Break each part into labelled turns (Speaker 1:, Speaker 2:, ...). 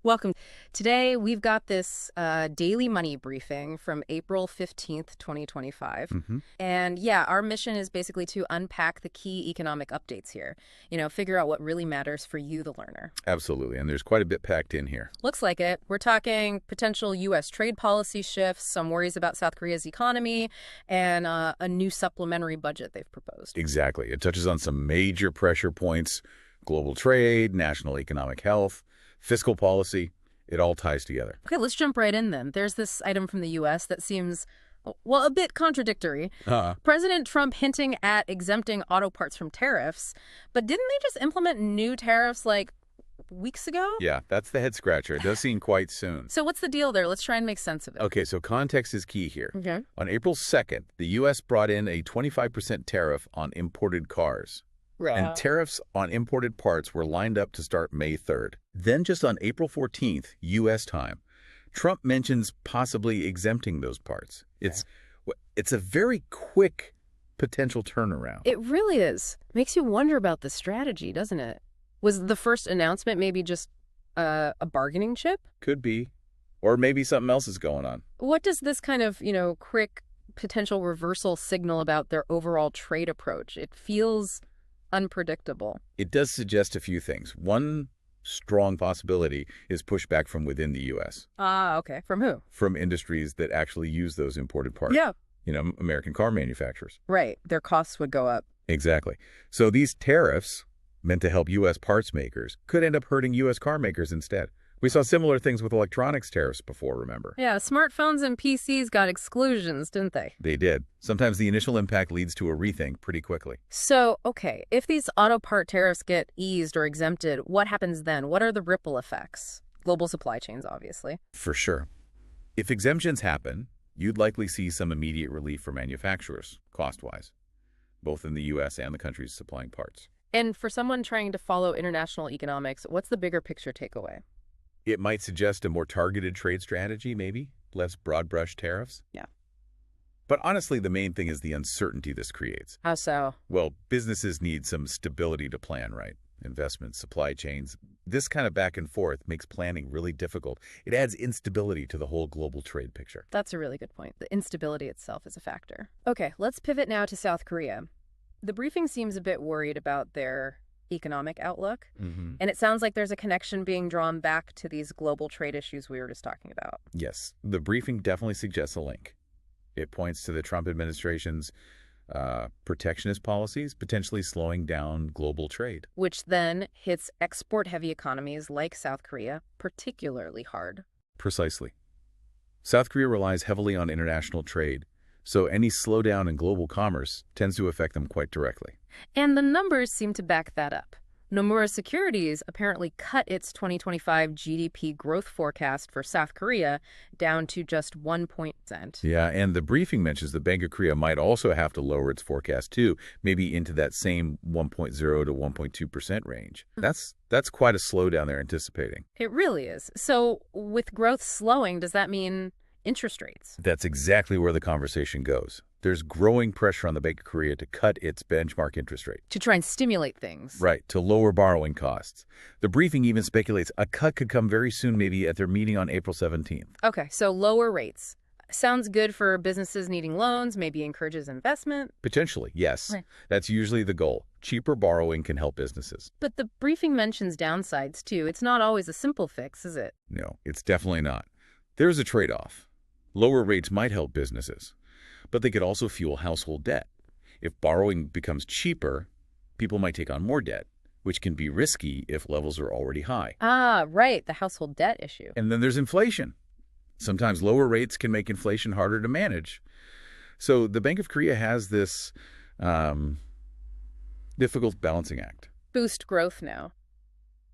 Speaker 1: Welcome. Today, we've got this daily money briefing from April 15th, 2025. And yeah, our mission is basically to unpack the key economic updates here. Figure out what really matters for you, the learner.
Speaker 2: Absolutely. And there's quite a bit packed in here.
Speaker 1: Looks like it. We're talking potential U.S. trade policy shifts, some worries about South Korea's economy, and a new supplementary budget they've proposed.
Speaker 2: Exactly. It touches on some major pressure points: global trade, national economic health, fiscal policy. It all ties together.
Speaker 1: Okay, let's jump right in then. There's this item from the U.S. that seems, well, a bit contradictory. President Trump hinting at exempting auto parts from tariffs, but didn't they just implement new tariffs like weeks ago?
Speaker 2: Yeah, that's the head scratcher. It does seem quite soon.
Speaker 1: So what's the deal there? Let's try and make sense of it.
Speaker 2: Okay, so context is key here.
Speaker 1: Okay.
Speaker 2: On April 2nd, the U.S. brought in a 25% tariff on imported cars. And tariffs on imported parts were lined up to start May 3rd. Then just on April 14th, U.S. time, Trump mentions possibly exempting those parts. It's a very quick potential turnaround.
Speaker 1: It really is. Makes you wonder about the strategy, doesn't it? Was the first announcement maybe just a bargaining chip?
Speaker 2: Could be. Or maybe something else is going on.
Speaker 1: What does this kind of, quick potential reversal signal about their overall trade approach? It feels unpredictable.
Speaker 2: It does suggest a few things. One strong possibility is pushback from within the U.S.
Speaker 1: Okay. From who?
Speaker 2: From industries that actually use those imported parts.
Speaker 1: Yeah.
Speaker 2: American car manufacturers.
Speaker 1: Right. Their costs would go up.
Speaker 2: Exactly. So these tariffs, meant to help U.S. parts makers, could end up hurting U.S. car makers instead. We saw similar things with electronics tariffs before, remember?
Speaker 1: Yeah, smartphones and PCs got exclusions, didn't they?
Speaker 2: They did. Sometimes the initial impact leads to a rethink pretty quickly.
Speaker 1: So, okay, if these auto part tariffs get eased or exempted, what happens then? What are the ripple effects? Global supply chains, obviously.
Speaker 2: For sure. If exemptions happen, you'd likely see some immediate relief for manufacturers, cost-wise, both in the U.S. and the countries supplying parts.
Speaker 1: And for someone trying to follow international economics, what's the bigger picture takeaway?
Speaker 2: It might suggest a more targeted trade strategy, maybe, less broad-brush tariffs.
Speaker 1: Yeah.
Speaker 2: But honestly, the main thing is the uncertainty this creates.
Speaker 1: How so?
Speaker 2: Well, businesses need some stability to plan, right? Investments, supply chains. This kind of back and forth makes planning really difficult. It adds instability to the whole global trade picture.
Speaker 1: That's a really good point. The instability itself is a factor. Okay, let's pivot now to South Korea. The briefing seems a bit worried about their economic outlook. And it sounds like there's a connection being drawn back to these global trade issues we were just talking about.
Speaker 2: Yes, the briefing definitely suggests a link. It points to the Trump administration's protectionist policies potentially slowing down global trade.
Speaker 1: Which then hits export-heavy economies like South Korea particularly hard.
Speaker 2: Precisely. South Korea relies heavily on international trade, so any slowdown in global commerce tends to affect them quite directly.
Speaker 1: And the numbers seem to back that up. Nomura Securities apparently cut its 2025 GDP growth forecast for South Korea down to just 1%.
Speaker 2: Yeah, and the briefing mentions the Bank of Korea might also have to lower its forecast too, maybe into that same 1.0 to 1.2% range. That's quite a slowdown they're anticipating.
Speaker 1: It really is. So with growth slowing, does that mean interest rates?
Speaker 2: That's exactly where the conversation goes. There's growing pressure on the Bank of Korea to cut its benchmark interest rate.
Speaker 1: To try and stimulate things.
Speaker 2: Right, to lower borrowing costs. The briefing even speculates a cut could come very soon, maybe at their meeting on April 17th.
Speaker 1: Okay, so lower rates. Sounds good for businesses needing loans, maybe encourages investment.
Speaker 2: Potentially, yes.
Speaker 1: Right.
Speaker 2: That's usually the goal. Cheaper borrowing can help businesses.
Speaker 1: But the briefing mentions downsides, too. It's not always a simple fix, is it?
Speaker 2: No, it's definitely not. There's a trade-off. Lower rates might help businesses, but they could also fuel household debt. If borrowing becomes cheaper, people might take on more debt, which can be risky if levels are already high.
Speaker 1: Right, the household debt issue.
Speaker 2: And then there's inflation. Sometimes lower rates can make inflation harder to manage. So the Bank of Korea has this difficult balancing act.
Speaker 1: Boost growth now.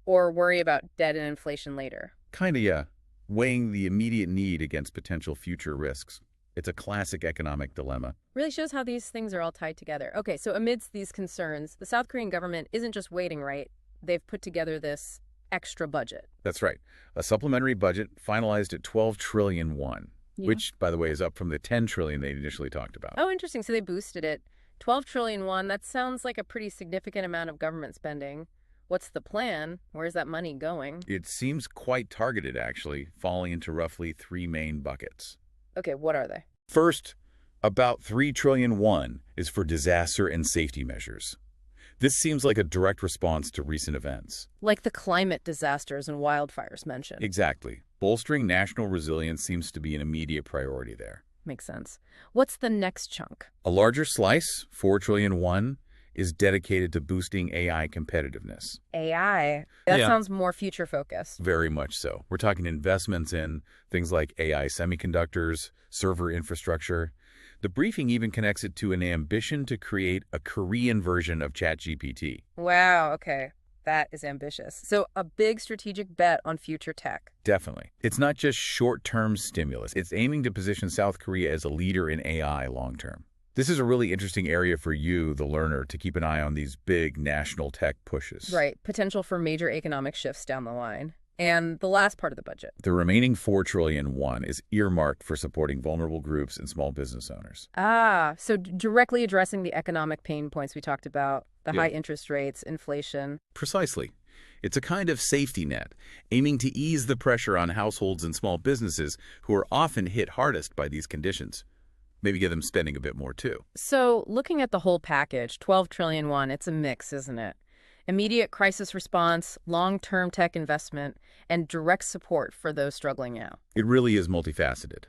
Speaker 1: Or worry about debt and inflation later.
Speaker 2: Kind of, yeah. Weighing the immediate need against potential future risks. It's a classic economic dilemma.
Speaker 1: Really shows how these things are all tied together. Okay, so amidst these concerns, the South Korean government isn't just waiting, right? They've put together this extra budget.
Speaker 2: That's right. A supplementary budget finalized at 12 trillion won, which, by the way, is up from the 10 trillion they initially talked about.
Speaker 1: Oh, interesting. So they boosted it. 12 trillion won, that sounds like a pretty significant amount of government spending. What's the plan? Where's that money going?
Speaker 2: It seems quite targeted, actually, falling into roughly three main buckets.
Speaker 1: Okay, what are they?
Speaker 2: First, about 3 trillion won is for disaster and safety measures. This seems like a direct response to recent events.
Speaker 1: Like the climate disasters and wildfires mentioned.
Speaker 2: Exactly. Bolstering national resilience seems to be an immediate priority there.
Speaker 1: Makes sense. What's the next chunk?
Speaker 2: A larger slice, 4 trillion won, is dedicated to boosting AI competitiveness.
Speaker 1: AI? That sounds more future-focused.
Speaker 2: Very much so. We're talking investments in things like AI semiconductors, server infrastructure. The briefing even connects it to an ambition to create a Korean version of ChatGPT.
Speaker 1: Wow, okay. That is ambitious. So a big strategic bet on future tech.
Speaker 2: Definitely. It's not just short-term stimulus. It's aiming to position South Korea as a leader in AI long-term. This is a really interesting area for you, the learner, to keep an eye on these big national tech pushes.
Speaker 1: Right. Potential for major economic shifts down the line. And the last part of the budget.
Speaker 2: The remaining 4 trillion won is earmarked for supporting vulnerable groups and small business owners.
Speaker 1: So directly addressing the economic pain points we talked about, the high interest rates, inflation.
Speaker 2: Precisely. It's a kind of safety net, aiming to ease the pressure on households and small businesses who are often hit hardest by these conditions. Maybe get them spending a bit more, too.
Speaker 1: So looking at the whole package, 12 trillion won, it's a mix, isn't it? Immediate crisis response, long-term tech investment, and direct support for those struggling now.
Speaker 2: It really is multifaceted.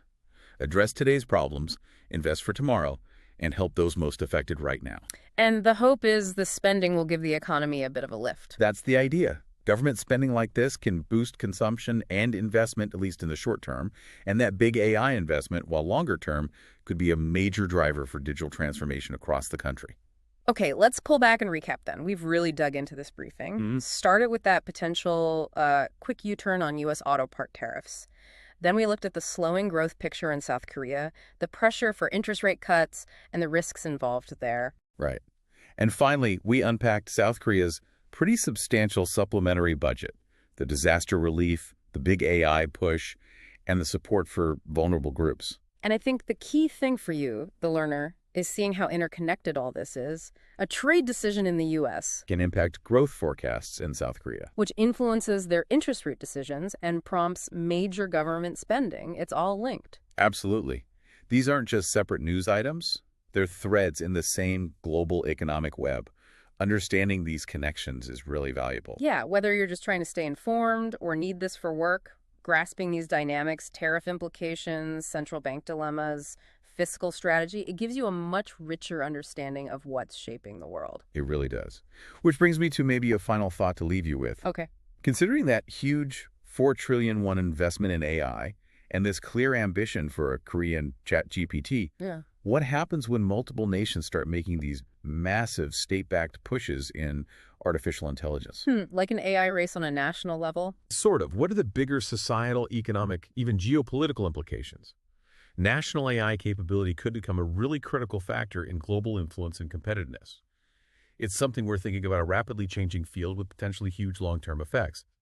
Speaker 2: Address today's problems, invest for tomorrow, and help those most affected right now.
Speaker 1: And the hope is the spending will give the economy a bit of a lift.
Speaker 2: That's the idea. Government spending like this can boost consumption and investment, at least in the short term, and that big AI investment, while longer term, could be a major driver for digital transformation across the country.
Speaker 1: Okay, let's pull back and recap then. We've really dug into this briefing. Started with that potential quick U-turn on U.S. auto part tariffs. Then we looked at the slowing growth picture in South Korea, the pressure for interest rate cuts, and the risks involved there.
Speaker 2: Right. And finally, we unpacked South Korea's pretty substantial supplementary budget, the disaster relief, the big AI push, and the support for vulnerable groups.
Speaker 1: And I think the key thing for you, the learner, is seeing how interconnected all this is. A trade decision in the U.S.
Speaker 2: can impact growth forecasts in South Korea,
Speaker 1: which influences their interest rate decisions and prompts major government spending. It's all linked.
Speaker 2: Absolutely. These aren't just separate news items. They're threads in the same global economic web. Understanding these connections is really valuable.
Speaker 1: Yeah, whether you're just trying to stay informed or need this for work, grasping these dynamics, tariff implications, central bank dilemmas, fiscal strategy, it gives you a much richer understanding of what's shaping the world.
Speaker 2: It really does. Which brings me to maybe a final thought to leave you with.
Speaker 1: Okay.
Speaker 2: Considering that huge 4 trillion won investment in AI and this clear ambition for a Korean ChatGPT, what happens when multiple nations start making these massive state-backed pushes in artificial intelligence?
Speaker 1: Like an AI race on a national level?
Speaker 3: Sort of. What are the bigger societal, economic, even geopolitical implications? National AI capability could become a really critical factor in global influence and competitiveness. It's something we're thinking about a rapidly changing field with potentially huge long-term effects.